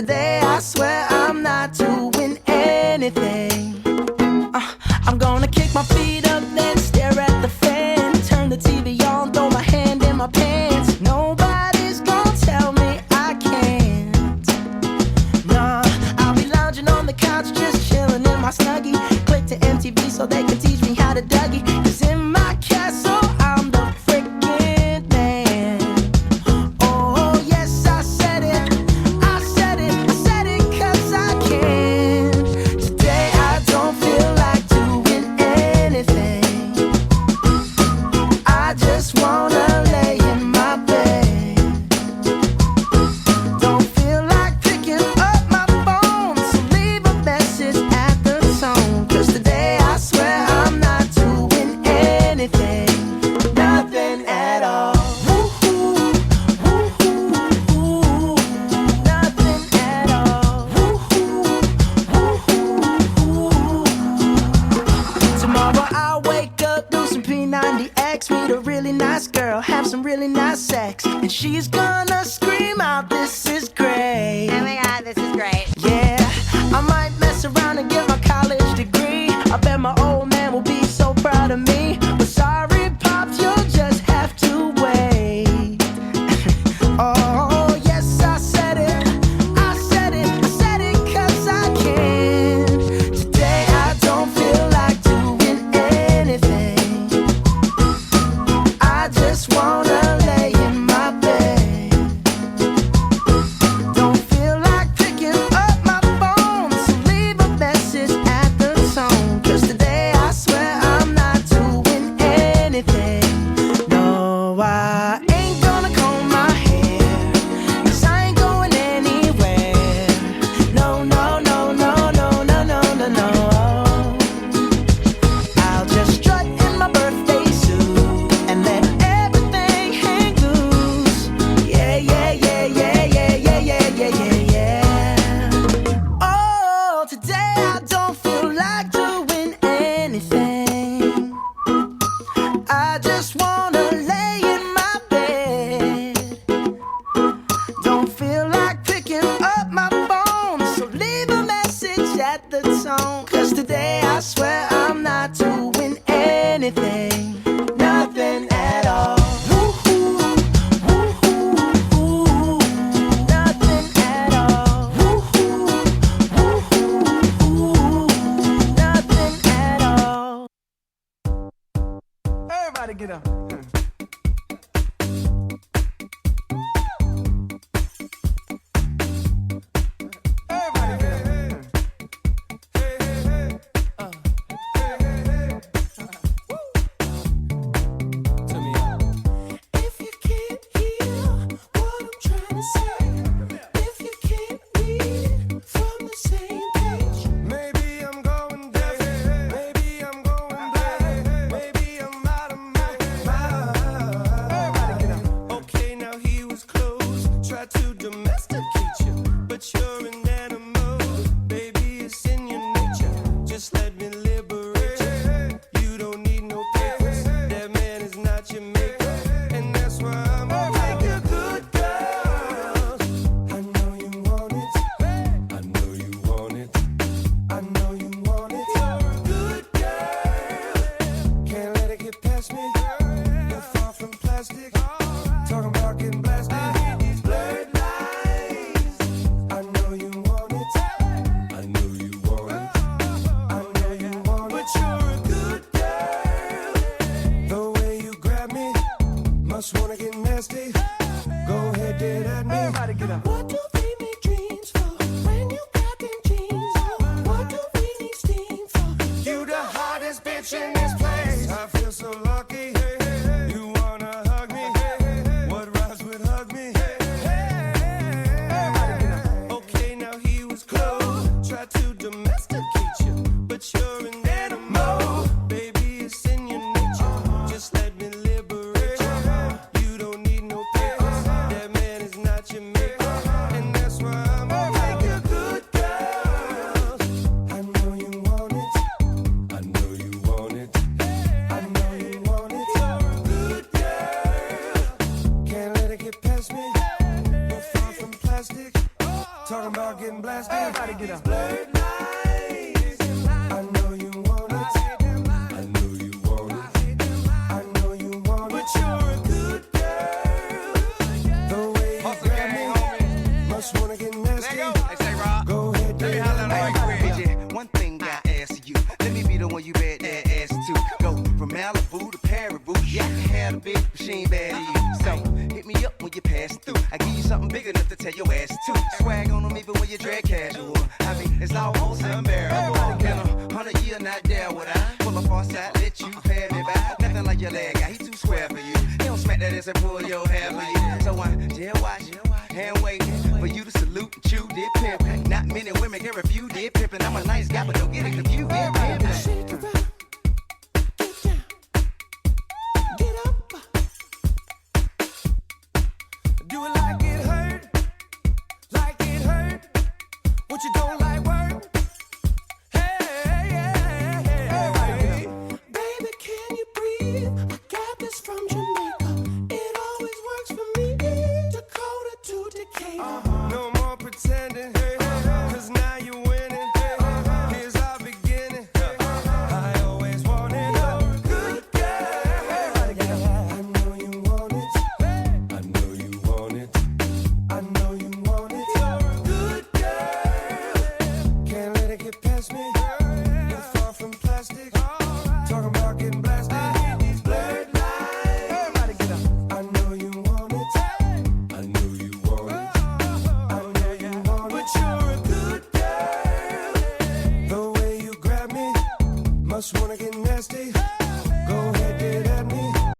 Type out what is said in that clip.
today I swear I'm not doing anything. I'm gonna kick my feet up, then stare at the fan. Turn the TV on, throw my hand in my pants. Nobody's gonna tell me I can't. Nah, I'll be lounging on the couch, just chilling in my Snuggie. Click to MTV so they can teach me how to Dougie. 'Cause in my castle, I'm the freaking man. Oh, yes, I said it. I said it. I said it 'cause I can. Today I don't feel like doing anything. I just wanna lay in my bed. Don't feel like picking up my phone, so leave a message at the tone. 'Cause today I swear I'm not doing anything. Nothing at all. Woo-hoo, woo-hoo, woo. Nothing at all. Woo-hoo, woo-hoo, woo. Tomorrow I'll wake up, do some P90X, meet a really nice girl, have some really nice sex, and she's gonna scream out, "This is great." Oh my god, this is great. Yeah, I might mess around and get my college degree. I bet my old man will be so proud of me. But sorry, Pops, you'll just have to wait. Oh, yes, I said it. I said it. I said it 'cause I can. Today I don't feel like doing anything. I just wanna lay in my bed. Don't feel like picking up my phone, so leave a message at the tone. 'Cause today I swear I'm not doing anything. No, I ain't gonna comb my hair, 'cause I ain't going anywhere. No, no, no, no, no, no, no, no, no. I'll just strut in my birthday suit and let everything hang loose. Yeah, yeah, yeah, yeah, yeah, yeah, yeah, yeah, yeah, yeah. Oh, today I don't feel like doing anything. I just wanna lay in my bed. Don't feel like picking up my phone, so leave a message at the tone. 'Cause today I swear I'm not doing anything. Nothing at all. Woo-hoo, woo-hoo, woo. Nothing at all. Woo-hoo, woo-hoo, woo. Nothing at all. Everybody get up. Everybody get up. If you can't hear what I'm trying to say, if you can't read from the same page, Maybe I'm going deaf, maybe I'm going blind, maybe I'm out of my mind. Okay, now he was close, tried to domesticate you, but you're an animal, baby, it's in your nature. Just let me liberate you. You don't need no papers, that man is not your maker, and that's why I'm like a good girl. I know you want it, I know you want it. I know you want it. You're a good girl. Can't let it get past me. You're far from plastic. Talking about getting blasted. These blurred lines. I know you want it. I know you want it. I know you want it. But you're a good girl. The way you grab me, must wanna get nasty. Go ahead, get at me. Everybody get up. what do we need dreams for when you got them jeans on? What do we need steam for? You the hottest bitch in this place. I feel so lucky. You wanna hug me? What rhymes with hug me? Okay, now he was close. Tried to domesticate you, but you're an animal. Baby, it's in your nature. Just let me liberate you. You don't need no papers. That man is not your maker, and that's why I'm like a good girl. I know you want it. I know you want it. I know you want a big machine bad to you. So hit me up when you pass through. I give you something big enough to tell your ass to. Swag on them even when you drag casual. I mean, it's almost unbearable. In 100 years, not there would I pull up on side, let you pay me back. Nothing like your leg guy, he too square for you. He don't smack that ass and pull your hair for you. So I just watch, hand waiting for you to salute and chew did pimp. Not many women can refuse did pimpin'. I'm a nice guy, but don't get it